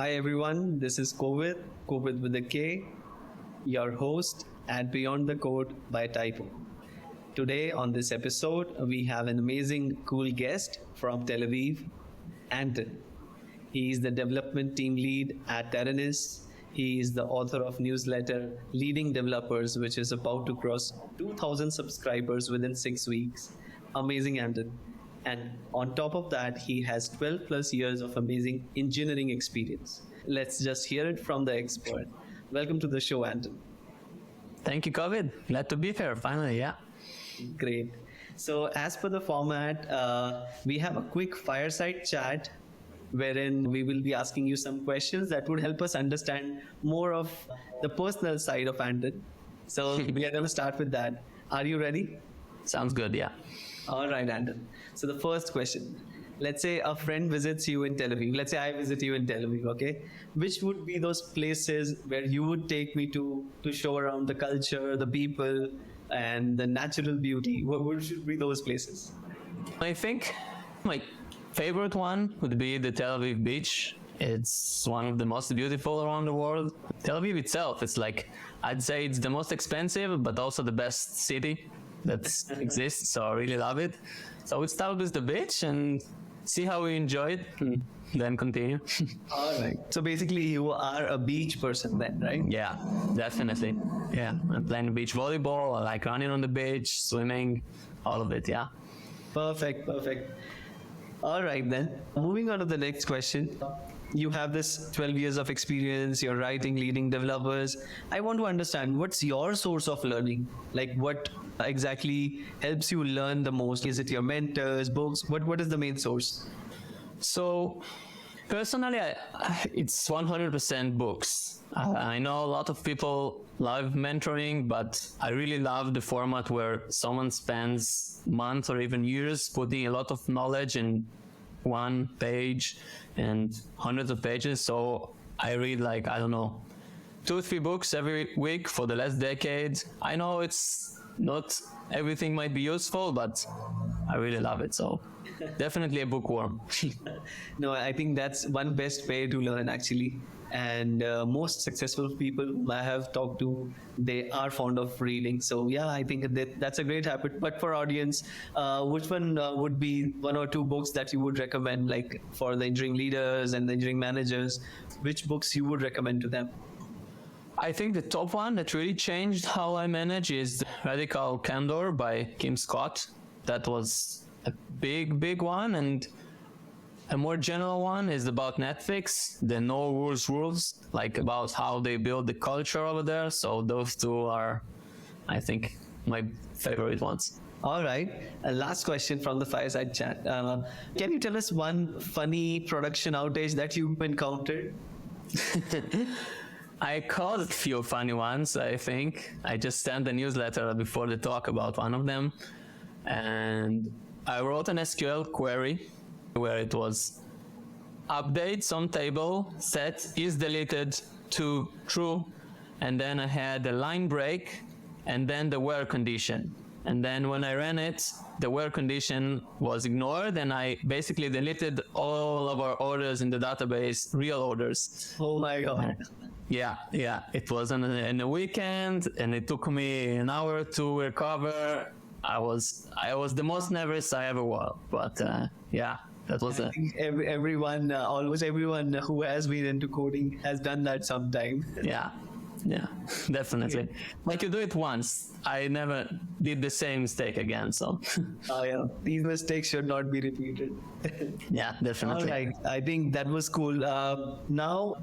Hi everyone, this is COVID with a K, your host at Beyond the Code by Typo. Today on this episode, we have an amazing, cool guest from Tel Aviv, Anton. He is the development team lead at Taranis. He is the author of newsletter Leading Developers, which is about to cross 2,000 subscribers within 6 weeks. Amazing, Anton. And on top of that, he has 12 plus years of amazing engineering experience. Let's just hear it from the expert. Welcome to the show, Anton. Thank you, COVID. Glad to be here, finally, yeah. Great. So as per the format, we have a quick fireside chat wherein we will be asking you some questions that would help us understand more of the personal side of Anton. So we are going to start with that. Are you ready? Sounds good, yeah. All right, Anton. So the first question, let's say a friend visits you in Tel Aviv. Let's say I visit you in Tel Aviv, okay? Which would be those places where you would take me to show around the culture, the people, and the natural beauty? What should be those places? I think my favorite one would be the Tel Aviv beach. It's one of the most beautiful around the world. Tel Aviv itself, I'd say it's the most expensive, but also the best city that exists, so I really love it. So we start with the beach and see how we enjoy it, and then continue. All right. So basically, you are a beach person then, right? Yeah, definitely. Yeah, I'm playing beach volleyball. I like running on the beach, swimming, all of it. Yeah. Perfect. All right then. Moving on to the next question. You have this 12 years of experience, you're writing, leading developers. I want to understand, what's your source of learning? Like, what exactly helps you learn the most? Is it your mentors, books? What is the main source? So personally, it's 100% books. I know a lot of people love mentoring, but I really love the format where someone spends months or even years putting a lot of knowledge in one page and hundreds of pages. So I read 2 or 3 books every week for the last decade. I know it's not everything might be useful, but I really love it. So definitely a bookworm. No, I think that's one best way to learn actually. And most successful people whom I have talked to, they are fond of reading. So yeah, I think that's a great habit. But for audience, which one would be 1 or 2 books that you would recommend, like for the engineering leaders and the engineering managers? Which books you would recommend to them? I think the top one that really changed how I manage is Radical Candor by Kim Scott. That was a big one. And a more general one is about Netflix, the No Rules, like about how they build the culture over there. So those 2 are, I think, my favorite ones. All right. Last question from the fireside chat. Can you tell us one funny production outage that you've encountered? I caught a few funny ones, I think. I just sent a newsletter before the talk about one of them. And I wrote an SQL query where it was update some table, set is deleted to true, and then I had a line break and then the where condition. And then when I ran it, the where condition was ignored, and I basically deleted all of our orders in the database, real orders. Oh my God. Yeah. It was in a weekend, and it took me an hour to recover. I was the most nervous I ever was, but yeah. That was I think everyone, almost everyone who has been into coding has done that sometime. Yeah, definitely. Like you do it once. I never did the same mistake again, so. Oh yeah, these mistakes should not be repeated. Yeah, definitely. All right, I think that was cool. Now,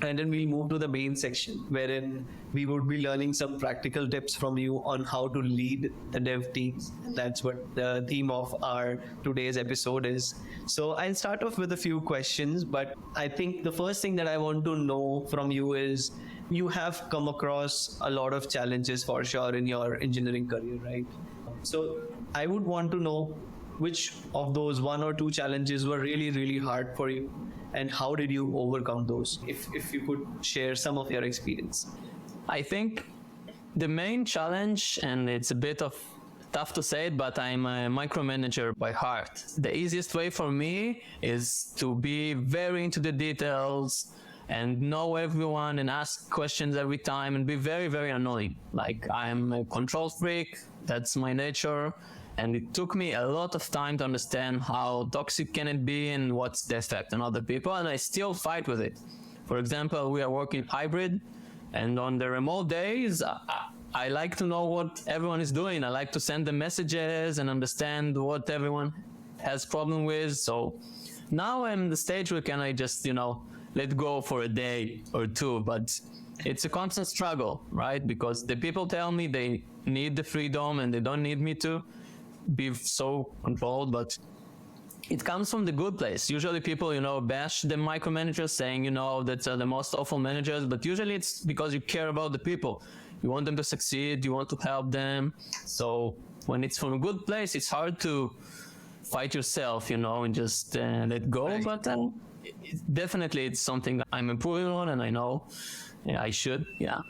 and then we'll move to the main section wherein we would be learning some practical tips from you on how to lead the dev teams. That's what the theme of our today's episode is. So I'll start off with a few questions, but I think the first thing that I want to know from you is, you have come across a lot of challenges for sure in your engineering career, right? So I would want to know which of those 1 or 2 challenges were really hard for you, and how did you overcome those? If you could share some of your experience. I think the main challenge, and it's a bit of tough to say it, but I'm a micromanager by heart. The easiest way for me is to be very into the details and know everyone and ask questions every time and be very, very annoying. Like, I'm a control freak, that's my nature. And it took me a lot of time to understand how toxic can it be and what's the effect on other people, and I still fight with it. For example, we are working hybrid, and on the remote days, I like to know what everyone is doing. I like to send them messages and understand what everyone has problem with. So now I'm in the stage where can I just, let go for a day or two, but it's a constant struggle, right? Because the people tell me they need the freedom and they don't need me to be so controlled, but it comes from the good place. Usually people, bash the micromanagers saying, that they're the most awful managers, but usually it's because you care about the people. You want them to succeed, you want to help them. So when it's from a good place, it's hard to fight yourself, and just let go. Right. But definitely it's something I'm improving on, and I know I should, yeah.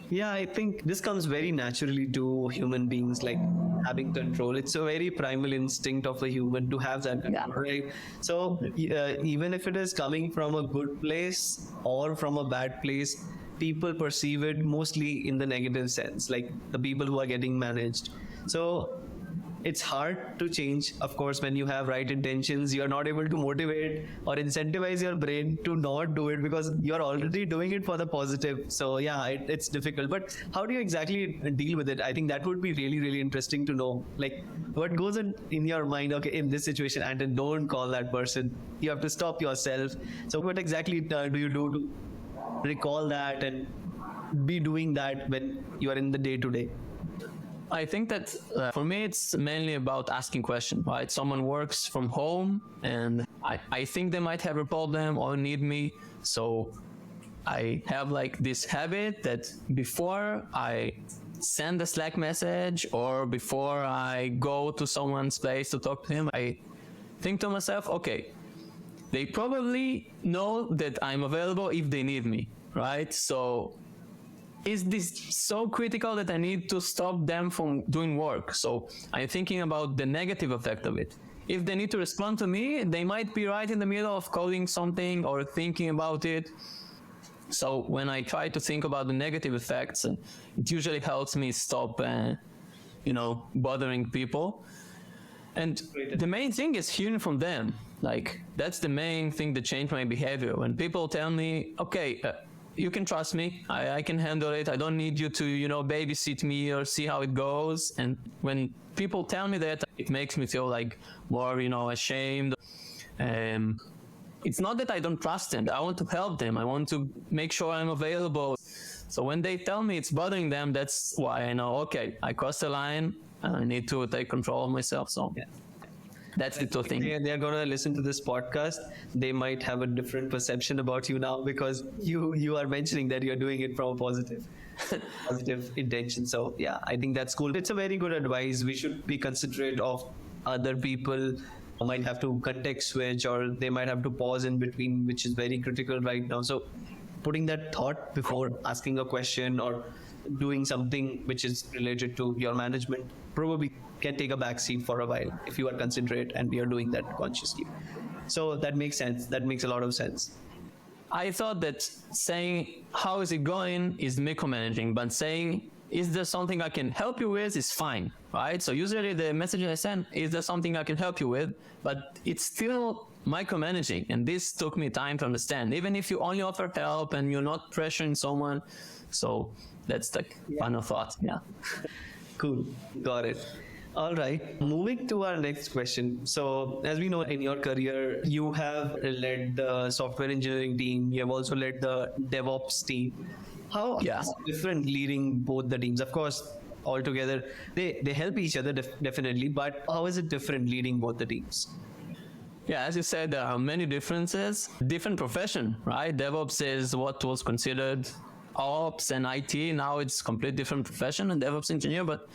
Yeah, I think this comes very naturally to human beings, like having control. It's a very primal instinct of a human to have that control, right? So even if it is coming from a good place or from a bad place, people perceive it mostly in the negative sense, like the people who are getting managed. So it's hard to change. Of course, when you have right intentions, you're not able to motivate or incentivize your brain to not do it because you're already doing it for the positive. So yeah, it's difficult. But how do you exactly deal with it? I think that would be really, really interesting to know. Like, what goes in your mind? Okay, in this situation, Anton, don't call that person. You have to stop yourself. So what exactly do you do to recall that and be doing that when you are in the day-to-day? I think that for me, it's mainly about asking questions, right? Someone works from home and I think they might have a problem or need me. So I have like this habit that before I send a Slack message or before I go to someone's place to talk to him, I think to myself, okay, they probably know that I'm available if they need me, right? So is this so critical that I need to stop them from doing work? So I'm thinking about the negative effect of it. If they need to respond to me, they might be right in the middle of coding something or thinking about it. So when I try to think about the negative effects, it usually helps me stop, bothering people. And the main thing is hearing from them. Like, that's the main thing that changed my behavior. When people tell me, okay, you can trust me, I can handle it, I don't need you to, babysit me or see how it goes. And when people tell me that, it makes me feel like more, ashamed. It's not that I don't trust them, I want to help them, I want to make sure I'm available. So when they tell me it's bothering them, that's why I know, okay, I crossed the line, I need to take control of myself. So yeah. That's the two thing. They're going to listen to this podcast. They might have a different perception about you now because you are mentioning that you're doing it from a positive intention. So yeah, I think that's cool. It's a very good advice. We should be considerate of other people who might have to context switch or they might have to pause in between, which is very critical right now. So putting that thought before asking a question or doing something which is related to your management probably can take a backseat for a while if you are considerate and you're doing that consciously. So that makes sense. That makes a lot of sense. I thought that saying, how is it going is micromanaging, but saying, is there something I can help you with is fine, right? So usually the message I send, is there something I can help you with? But it's still micromanaging. And this took me time to understand, even if you only offer help and you're not pressuring someone. So that's the final thought. Yeah. Cool. Got it. All right. Moving to our next question. So as we know, in your career, you have led the software engineering team. You have also led the DevOps team. How is it different leading both the teams? Of course, altogether, they help each other definitely, but how is it different leading both the teams? Yeah, as you said, there are many differences. Different profession, right? DevOps is what was considered ops and IT. Now it's completely different profession and DevOps engineer. But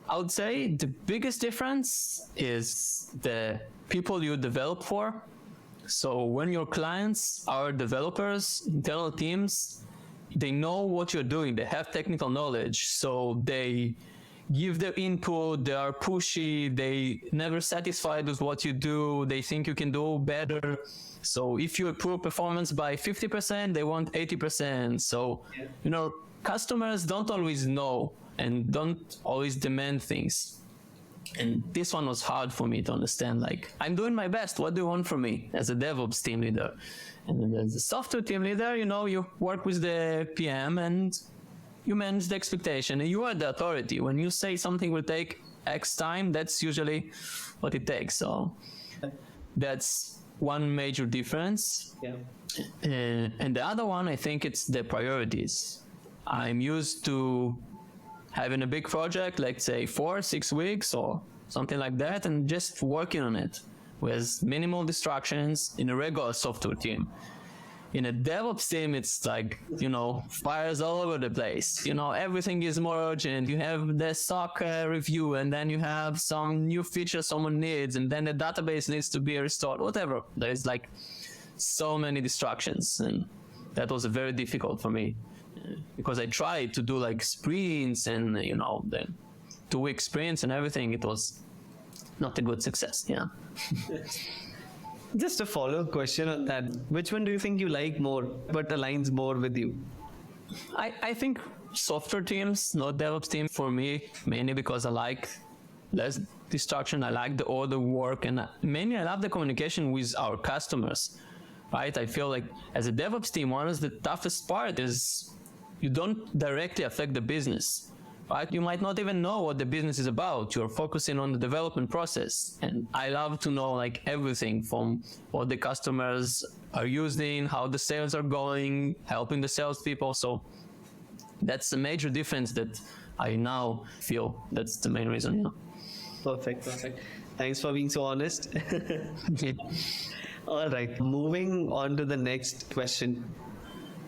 I would say the biggest difference is the people you develop for. So when your clients are developers, internal teams, they know what you're doing. They have technical knowledge. So they give their input, they are pushy, they never satisfied with what you do, they think you can do better. So if you improve performance by 50%, they want 80%. So, customers don't always know and don't always demand things. And this one was hard for me to understand. Like, I'm doing my best. What do you want from me as a DevOps team leader? And then as a software team leader, you work with the PM and you manage the expectation. And you are the authority. When you say something will take X time, that's usually what it takes. So that's one major difference. Yeah. And the other one, I think it's the priorities. I'm used to having a big project, like say 4-6 weeks or something like that, and just working on it with minimal distractions in a regular software team. In a DevOps team, it's like, fires all over the place. Everything is more urgent. You have the SOC review, and then you have some new feature someone needs, and then the database needs to be restored, whatever. There's like so many distractions, and that was very difficult for me. Because I tried to do like sprints and, the 2-week sprints and everything. It was not a good success. Yeah. Just a follow-up question on that. Which one do you think you like more, but aligns more with you? I think software teams, not DevOps team for me, mainly because I like less distraction. I like the order work, and mainly I love the communication with our customers, right? I feel like as a DevOps team, one of the toughest part is you don't directly affect the business, right? You might not even know what the business is about. You're focusing on the development process. And I love to know like everything from what the customers are using, how the sales are going, helping the salespeople. So that's a major difference that I now feel. That's the main reason. Yeah. Perfect. Thanks for being so honest. All right, moving on to the next question.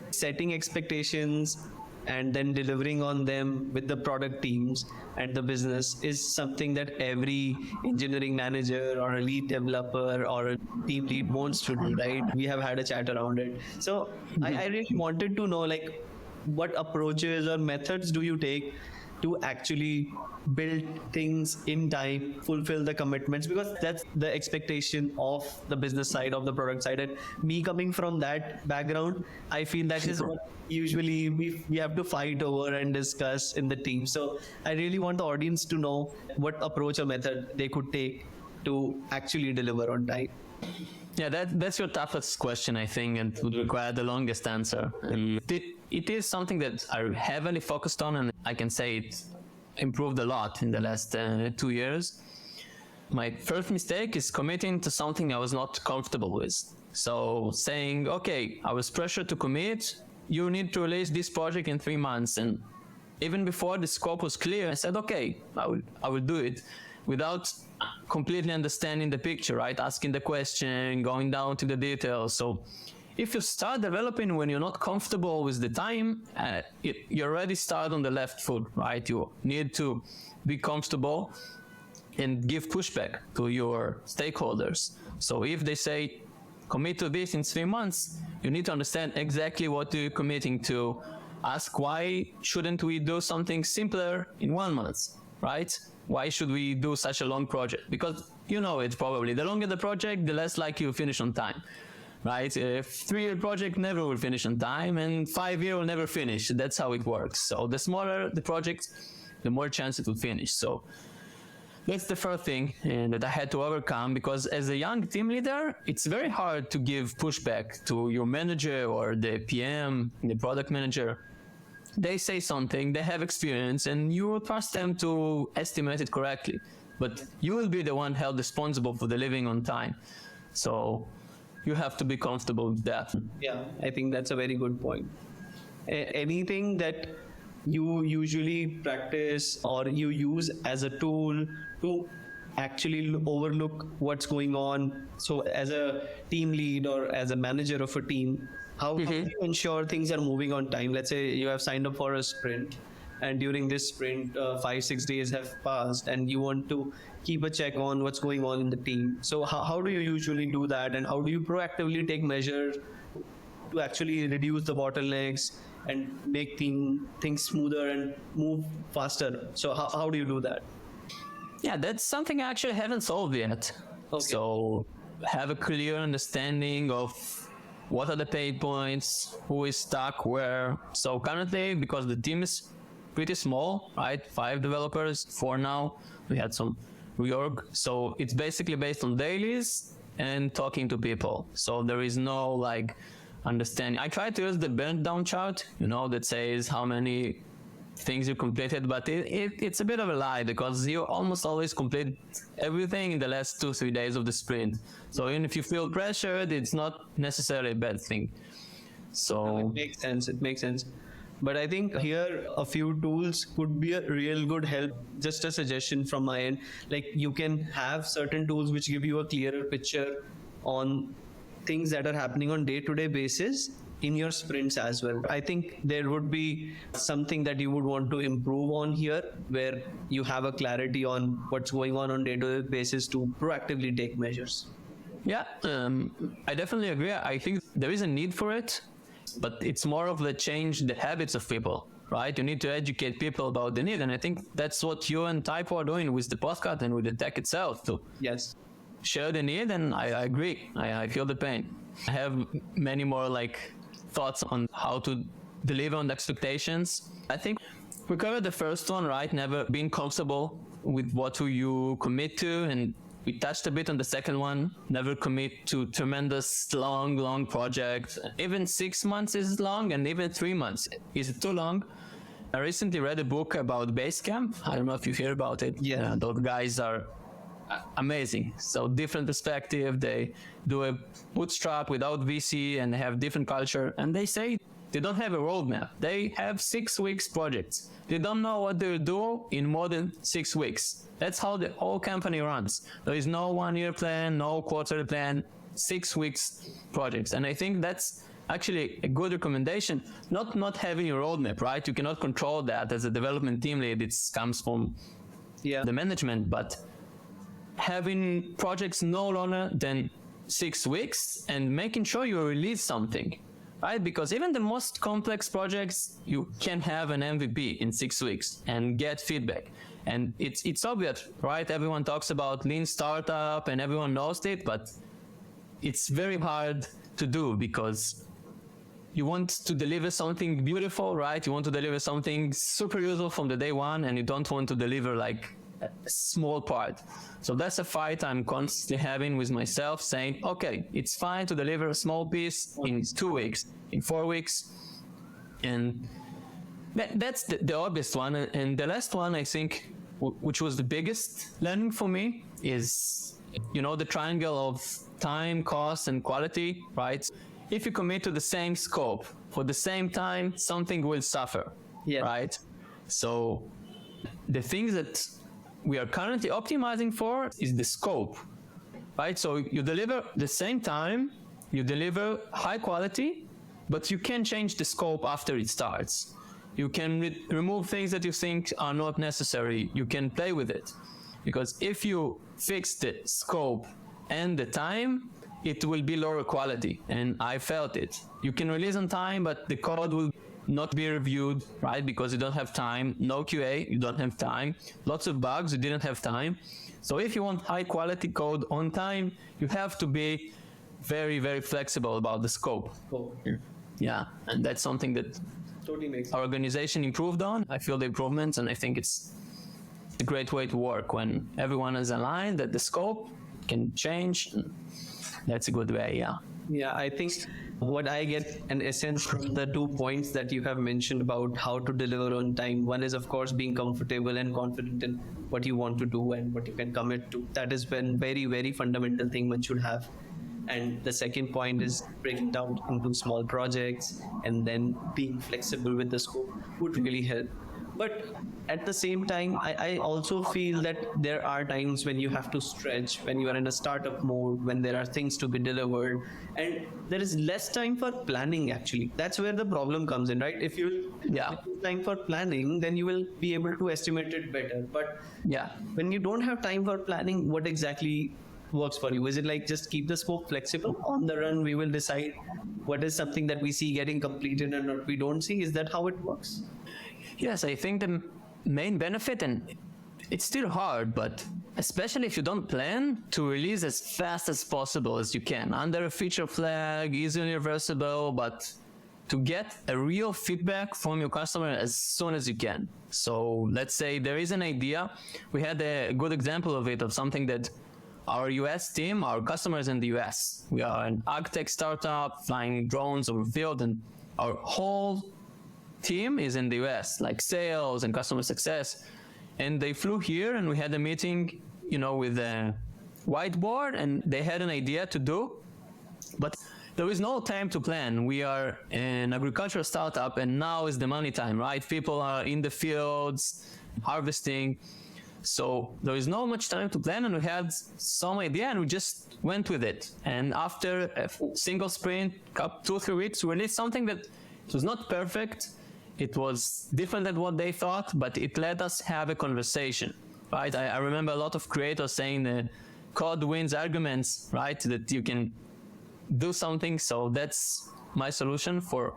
Setting expectations and then delivering on them with the product teams and the business is something that every engineering manager or a lead developer or a team lead wants to do, right? We have had a chat around it. So I really wanted to know, like, what approaches or methods do you take to actually build things in time, fulfill the commitments, because that's the expectation of the business side, of the product side. And me coming from that background, I feel that is what usually we have to fight over and discuss in the team. So I really want the audience to know what approach or method they could take to actually deliver on time. Yeah, that's your toughest question, I think, and would require the longest answer. And it is something that I heavily focused on, and I can say it improved a lot in the last 2 years. My first mistake is committing to something I was not comfortable with. So saying, okay, I was pressured to commit, you need to release this project in 3 months. And even before the scope was clear, I said, okay, I will do it, without completely understanding the picture, right? Asking the question, going down to the details. So if you start developing when you're not comfortable with the time, you already start on the left foot, right? You need to be comfortable and give pushback to your stakeholders. So if they say, commit to this in 3 months, you need to understand exactly what you're committing to. Ask, why shouldn't we do something simpler in 1 month, right? Why should we do such a long project? Because you know it probably. The longer the project, the less likely you finish on time, right? A 3-year project never will finish on time, and 5-year will never finish. That's how it works. So the smaller the project, the more chance it will finish. So that's the first thing that I had to overcome, because as a young team leader, it's very hard to give pushback to your manager or the PM, the product manager. They say something, they have experience, and you will trust them to estimate it correctly. But you will be the one held responsible for delivering on time. So you have to be comfortable with that. Yeah, I think that's a very good point. Anything that you usually practice or you use as a tool to actually overlook what's going on? So as a team lead or as a manager of a team, how do you ensure things are moving on time? Let's say you have signed up for a sprint, and during this sprint, 5-6 days have passed, and you want to keep a check on what's going on in the team. So how do you usually do that, and how do you proactively take measures to actually reduce the bottlenecks and make things smoother and move faster. So how do you do that? Yeah, that's something I actually haven't solved yet. Okay. So have a clear understanding of what are the pain points, who is stuck where. So currently, because the team is pretty small, right? 5 developers for now. We had some reorg. So it's basically based on dailies and talking to people. So there is no like understanding. I try to use the burnt down chart, that says how many things you completed, but it's a bit of a lie because you almost always complete everything in the last 2-3 days of the sprint. So even if you feel pressured, it's not necessarily a bad thing. So it makes sense. But I think here a few tools could be a real good help. Just a suggestion from my end, like you can have certain tools which give you a clearer picture on things that are happening on day-to-day basis in your sprints as well. I think there would be something that you would want to improve on here, where you have a clarity on what's going on day-to-day basis to proactively take measures. Yeah, I definitely agree. I think there is a need for it, but it's more of the change the habits of people, right? You need to educate people about the need, and I think that's what you and Typo are doing with the podcast and with the tech itself too. Yes. Share the need, and I agree. I feel the pain. I have many more thoughts on how to deliver on the expectations. I think we covered the first one, right? Never being comfortable with what you commit to, and we touched a bit on the second one. Never commit to tremendous long projects. Even 6 months is long, and even 3 months is too long. I recently read a book about Basecamp. I don't know if you hear about it. Yeah. Those guys are amazing. So different perspective. They do a bootstrap without VC and have different culture. And they say they don't have a roadmap. They have 6 weeks projects. They don't know what they'll do in more than 6 weeks. That's how the whole company runs. There is no 1-year plan, no quarterly plan, 6 weeks projects. And I think that's actually a good recommendation. Not having a roadmap, right? You cannot control that as a development team lead. It comes from the management, but having projects no longer than 6 weeks and making sure you release something, right? Because even the most complex projects, you can have an MVP in 6 weeks and get feedback. And it's obvious, right? Everyone talks about lean startup and everyone knows it, but it's very hard to do because you want to deliver something beautiful, right? You want to deliver something super useful from the day one, and you don't want to deliver a small part. So that's a fight I'm constantly having with myself, saying, okay, it's fine to deliver a small piece in 2 weeks, in 4 weeks. And that's the obvious one. And the last one, I think, which was the biggest learning for me, is, the triangle of time, cost, and quality, right? If you commit to the same scope for the same time, something will suffer, right? So the things that we are currently optimizing for is the scope, right? So you deliver the same time, you deliver high quality, but you can change the scope after it starts. You can remove things that you think are not necessary. You can play with it. Because if you fix the scope and the time, it will be lower quality. And I felt it. You can release on time, but the code will not be reviewed, right? Because you don't have time. No QA, you don't have time. Lots of bugs, you didn't have time. So if you want high quality code on time, you have to be very, very flexible about the scope. Cool. Yeah, and that's something that totally makes our organization improved on. I feel the improvements, and I think it's a great way to work when everyone is aligned that the scope can change. That's a good way, yeah. Yeah, I think what I get an essence from the 2 points that you have mentioned about how to deliver on time. One is, of course, being comfortable and confident in what you want to do and what you can commit to. That has been very, very fundamental thing one should have. And the second point is breaking down into small projects and then being flexible with the scope would really help. But at the same time, I also feel that there are times when you have to stretch, when you are in a startup mode, when there are things to be delivered, and there is less time for planning actually. That's where the problem comes in, right? If you have time for planning, then you will be able to estimate it better. But when you don't have time for planning, what exactly works for you? Is it like just keep the scope flexible? On the run, we will decide what is something that we see getting completed and what we don't see. Is that how it works? Yes, I think the main benefit, and it's still hard, but especially if you don't plan to release as fast as possible as you can, under a feature flag, easily reversible, but to get a real feedback from your customer as soon as you can. So let's say there is an idea. We had a good example of it, of something that our US team, our customers in the US, we are an agtech startup flying drones over field, and our whole team is in the US, like sales and customer success. And they flew here and we had a meeting, with a whiteboard, and they had an idea to do, but there is no time to plan. We are an agricultural startup and now is the money time, right? People are in the fields harvesting. So there is no much time to plan, and we had some idea and we just went with it. And after a single sprint, 2 or 3 weeks, we released something that it was not perfect. It was different than what they thought, but it let us have a conversation, right? I remember a lot of creators saying that code wins arguments, right? That you can do something. So that's my solution for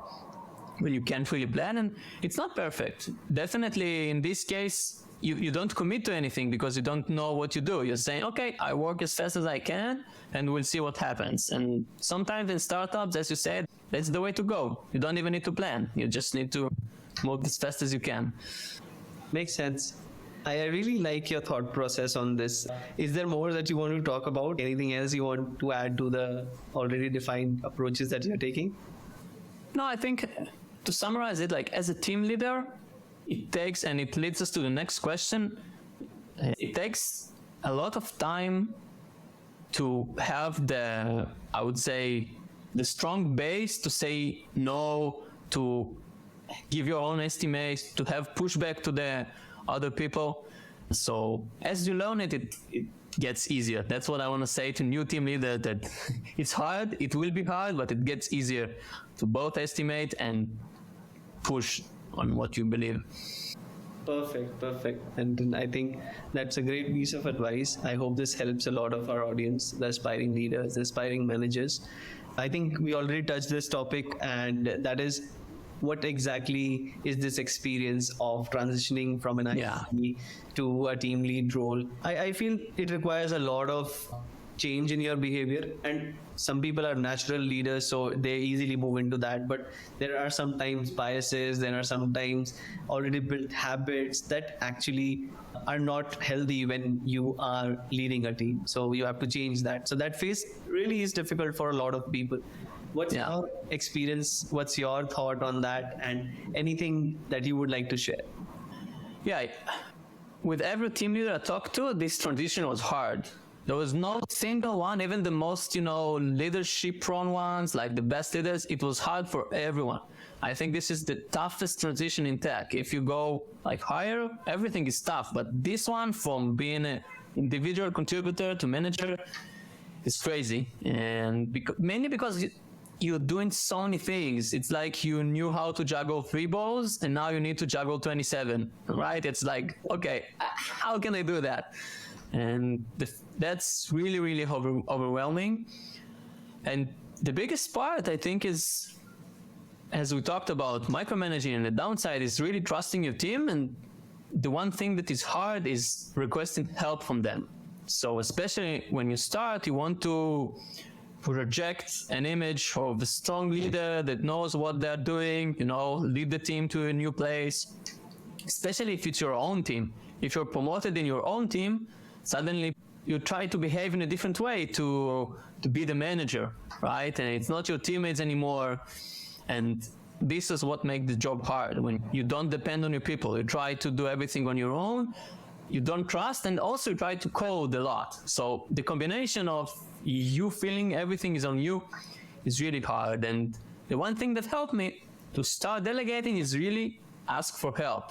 when you can't really plan, and it's not perfect. Definitely in this case, you don't commit to anything because you don't know what you do. You're saying, okay, I work as fast as I can and we'll see what happens. And sometimes in startups, as you said, that's the way to go. You don't even need to plan. You just need to move as fast as you can. Makes sense. I really like your thought process on this. Is there more that you want to talk about? Anything else you want to add to the already defined approaches that you're taking? No, I think to summarize it, like as a team leader, it takes, and it leads us to the next question, it takes a lot of time to have the, I would say, the strong base to say no, to give your own estimates, to have pushback to the other people. So as you learn it, it gets easier. That's what I want to say to new team leaders, that it's hard, it will be hard, but it gets easier to both estimate and push on what you believe. Perfect. And I think that's a great piece of advice. I hope this helps a lot of our audience, the aspiring leaders, the aspiring managers. I think we already touched this topic, and that is what exactly is this experience of transitioning from an IT to a team lead role. I feel it requires a lot of change in your behavior, and some people are natural leaders, so they easily move into that, but there are sometimes biases, there are sometimes already built habits that actually are not healthy when you are leading a team, so you have to change that. So that phase really is difficult for a lot of people. What's your experience, what's your thought on that, and anything that you would like to share? With every team leader I talked to, this transition was hard. There was no single one, even the most, leadership prone ones, like the best leaders, it was hard for everyone. I think this is the toughest transition in tech. If you go like higher, everything is tough. But this one, from being an individual contributor to manager, is crazy. And mainly because you're doing so many things. It's like you knew how to juggle 3 balls and now you need to juggle 27, right? It's like, okay, how can I do that? And that's really, really overwhelming. And the biggest part, I think, is, as we talked about, micromanaging, and the downside is really trusting your team. And the one thing that is hard is requesting help from them. So especially when you start, you want to project an image of a strong leader that knows what they're doing, lead the team to a new place, especially if it's your own team. If you're promoted in your own team, suddenly you try to behave in a different way to be the manager, right? And it's not your teammates anymore. And this is what makes the job hard, when you don't depend on your people. You try to do everything on your own. You don't trust, and also you try to code a lot. So the combination of you feeling everything is on you is really hard. And the one thing that helped me to start delegating is really ask for help.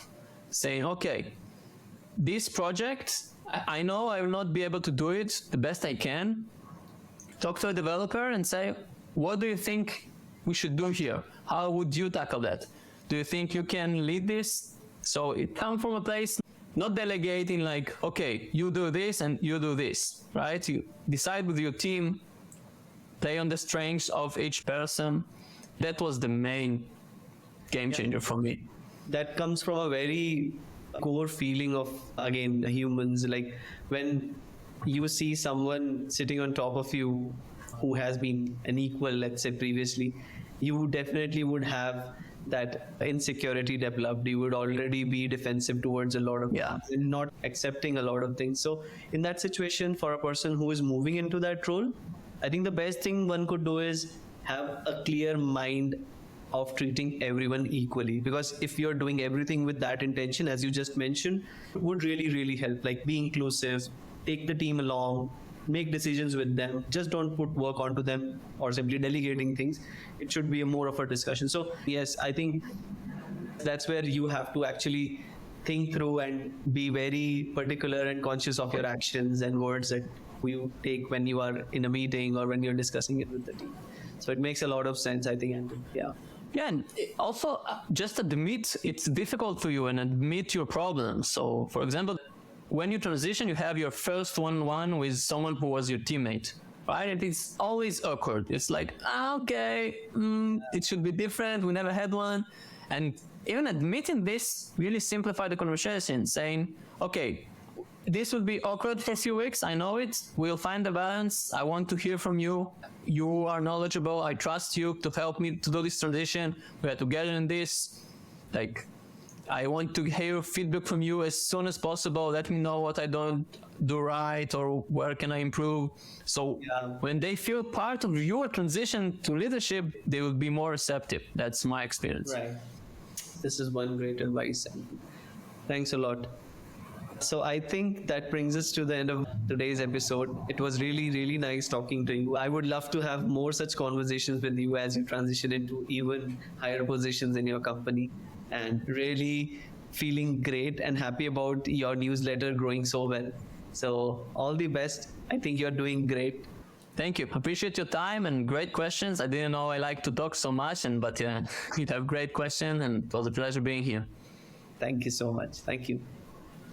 Saying, okay, this project, I know I will not be able to do it the best I can. Talk to a developer and say, what do you think we should do here? How would you tackle that? Do you think you can lead this? So it comes from a place not delegating like, okay, you do this and you do this, right? You decide with your team, play on the strengths of each person. That was the main game changer for me. That comes from a very core feeling of, again, humans. Like when you see someone sitting on top of you who has been an equal, let's say previously, you definitely would have that insecurity developed. You would already be defensive towards a lot of things and not accepting a lot of things. So in that situation, for a person who is moving into that role, I think the best thing one could do is have a clear mind of treating everyone equally, because if you're doing everything with that intention, as you just mentioned, it would really help. Like, be inclusive, take the team along, make decisions with them. Just don't put work onto them or simply delegating things. It should be more of a discussion. So yes, I think that's where you have to actually think through and be very particular and conscious of your actions and words that you take when you are in a meeting or when you're discussing it with the team. So it makes a lot of sense, I think, Anton. Yeah. Yeah, and also just admit it's difficult for you and admit your problems. So, for example, when you transition, you have your first one-on-one with someone who was your teammate, right? And it's always awkward. It's like, it should be different. We never had one. And even admitting this really simplified the conversation, saying, okay, this will be awkward for a few weeks. I know it. We'll find a balance. I want to hear from you. You are knowledgeable. I trust you to help me to do this transition. We are together in this. Like, I want to hear feedback from you as soon as possible. Let me know what I don't do right or where can I improve. So when they feel part of your transition to leadership, they will be more receptive. That's my experience. Right. This is one great advice. Thanks a lot. So I think that brings us to the end of today's episode. It was really nice talking to you. I would love to have more such conversations with you as you transition into even higher positions in your company, and really feeling great and happy about your newsletter growing so well. So all the best. I think you're doing great. Thank you. Appreciate your time and great questions. I didn't know I like to talk so much, but yeah, you have great questions, and it was a pleasure being here. Thank you so much. Thank you.